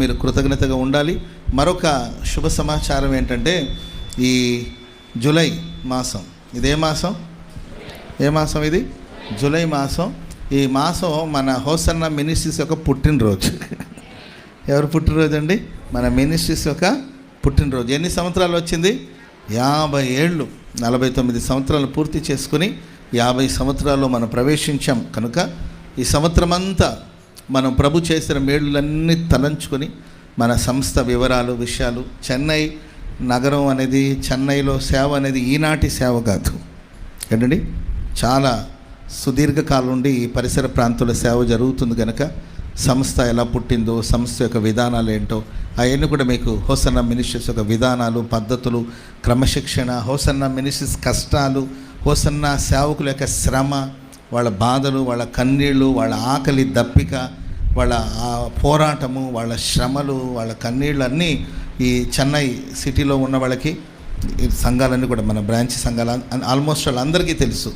మీరు కృతజ్ఞతగా ఉండాలి. మరొక శుభ సమాచారం ఏంటంటే, ఈ జూలై మాసం, ఇదే మాసం, ఏ మాసం ఇది? జూలై మాసం. ఈ మాసం మన హోసన్నా మినిస్ట్రీస్ యొక్క పుట్టినరోజు. ఎవరు పుట్టినరోజు అండి? మన మినిస్ట్రీస్ యొక్క పుట్టినరోజు. ఎన్ని సంవత్సరాలు వచ్చింది? 50 ఏళ్ళు. 49 సంవత్సరాలు పూర్తి చేసుకుని 50 సంవత్సరాల్లో మనం ప్రవేశించాం. కనుక ఈ సంవత్సరం అంతా మనం ప్రభు చేసిన మేళ్ళన్నీ తలంచుకొని మన సంస్థ వివరాలు, విషయాలు, చెన్నై నగరం అనేది, చెన్నైలో సేవ అనేది ఈనాటి సేవ కాదు ఏంటండి, చాలా సుదీర్ఘకాలం నుండి ఈ పరిసర ప్రాంతాల్లో సేవ జరుగుతుంది. కనుక సంస్థ ఎలా పుట్టిందో, సంస్థ యొక్క విధానాలు ఏంటో అవన్నీ కూడా మీకు హోసన్నా మినిస్ట్రీస్ యొక్క విధానాలు, పద్ధతులు, క్రమశిక్షణ, హోసన్నా మినిస్ట్రీస్ కష్టాలు, హోసన్నా సేవకుల యొక్క శ్రమ, వాళ్ళ బాధలు, వాళ్ళ కన్నీళ్ళు, వాళ్ళ ఆకలి దప్పిక, వాళ్ళ పోరాటము, వాళ్ళ శ్రమలు, వాళ్ళ కన్నీళ్ళు అన్నీ ఈ చెన్నై సిటీలో ఉన్న వాళ్ళకి, ఈ సంఘాలన్నీ కూడా మన బ్రాంచ్ సంఘాలు ఆల్మోస్ట్ వాళ్ళందరికీ తెలుసు.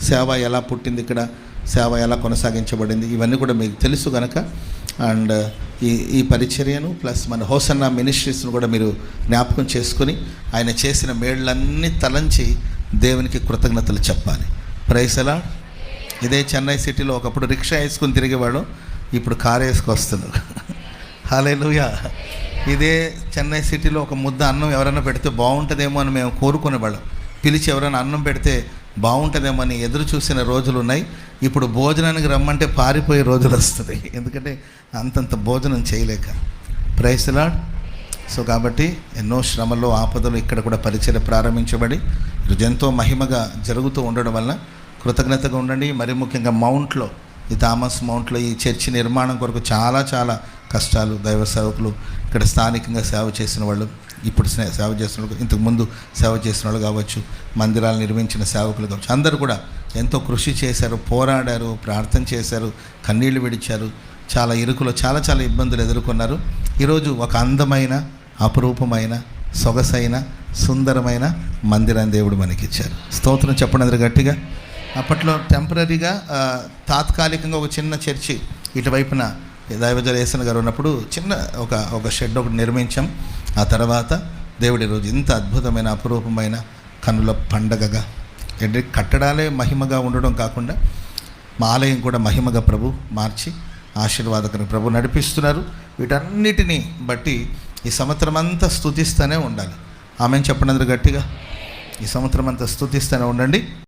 సేవ ఎలా పుట్టింది, ఇక్కడ సేవ ఎలా కొనసాగించబడింది, ఇవన్నీ కూడా మీకు తెలుసు కనుక. అండ్ ఈ పరిచర్యను ప్లస్ మన హోసన్నా మినిస్ట్రీస్ను కూడా మీరు జ్ఞాపకం చేసుకుని ఆయన చేసిన మేళ్ళన్నీ తలంచి దేవునికి కృతజ్ఞతలు చెప్పాలి. Praise the Lord. ఇదే చెన్నై సిటీలో ఒకప్పుడు రిక్షా వేసుకుని తిరిగేవాడు, ఇప్పుడు కారు వేసుకొస్తున్నారు. హల్లెలూయా. ఇదే చెన్నై సిటీలో ఒక ముద్ద అన్నం ఎవరైనా పెడితే బాగుంటుందేమో అని మేము కోరుకునేవాళ్ళం. పిలిచి ఎవరైనా అన్నం పెడితే బాగుంటుందేమో అని ఎదురు చూసిన రోజులు ఉన్నాయి. ఇప్పుడు భోజనానికి రమ్మంటే పారిపోయే రోజులు వస్తుంది, ఎందుకంటే అంతంత భోజనం చేయలేక. Praise the lord. సో కాబట్టి ఎన్నో శ్రమల్లో, ఆపదలు ఇక్కడ కూడా పరిచర్య ప్రారంభించబడి ఈరోజు ఎంతో మహిమగా జరుగుతూ ఉండడం వల్ల కృతజ్ఞతగా ఉండండి. మరి ముఖ్యంగా మౌంట్లో, ఈ థామస్ మౌంట్లో ఈ చర్చి నిర్మాణం కొరకు చాలా చాలా కష్టాలు, దైవ సేవకులు, ఇక్కడ స్థానికంగా సేవ చేసిన వాళ్ళు, ఇప్పుడు సేవ చేసిన వాళ్ళు, ఇంతకుముందు సేవ చేసిన వాళ్ళు కావచ్చు, మందిరాలు నిర్మించిన సేవకులు కావచ్చు, అందరూ కూడా ఎంతో కృషి చేశారు, పోరాడారు, ప్రార్థన చేశారు, కన్నీళ్లు విడిచారు, చాలా ఇరుకులో చాలా చాలా ఇబ్బందులు ఎదుర్కొన్నారు. ఈరోజు ఒక అందమైన, అపురూపమైన, సొగసైన, సుందరమైన మందిరాన్ని దేవుడు మనకిచ్చారు. స్తోత్రం చెప్పండి అందరూ గట్టిగా. అప్పట్లో టెంపరీగా తాత్కాలికంగా ఒక చిన్న చర్చి ఇటువైపున దైవజన యేసన్న గారు ఉన్నప్పుడు చిన్న ఒక షెడ్ ఒకటి నిర్మించాం. ఆ తర్వాత దేవుడి రోజు ఇంత అద్భుతమైన, అపురూపమైన, కన్నుల పండగగా, కట్టడాలే మహిమగా ఉండడం కాకుండా మా ఆలయం కూడా మహిమగా ప్రభు మార్చి ఆశీర్వాదకరంగా ప్రభు నడిపిస్తున్నారు. వీటన్నిటినీ బట్టి ఈ సంవత్సరం అంతా స్తుతిస్తూనే ఉండాలి. ఆమెను చెప్పండి అందరూ గట్టిగా. ఈ సంవత్సరం అంతా స్తుతిస్తూనే ఉండండి.